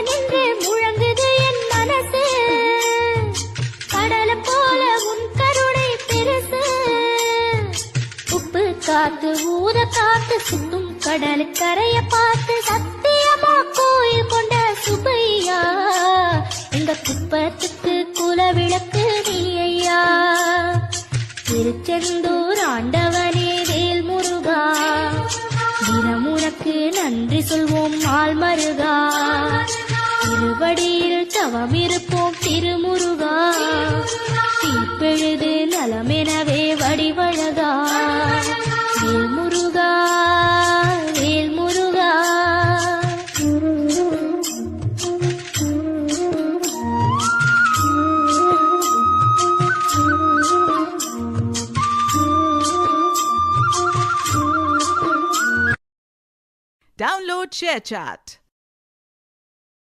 நின்று முழங்குது என் மனசு, கடல போல உன் கருணை பெருசு. உப்பு காத்து ஊத காத்து சுத்தும் கடலுக்கரைய பார்த்து சத்தியமா கோயில் கொண்ட சுப்பையா, எங்க குப்பத்துக்கு குலவிளக்கு நீ ஐயா. திருச்செந்தூர் ஆண்டவனே வேல் முருகா, தினம் உனக்கு நன்றி சொல்வோம் நாள் மருகா. திருவடியில் தவம் இருப்போம் திருமுருகா, தீப்பெழுது நலமெனவே வடிவழகா. வேல் முருகா வேல் முருகா. Download ShareChat.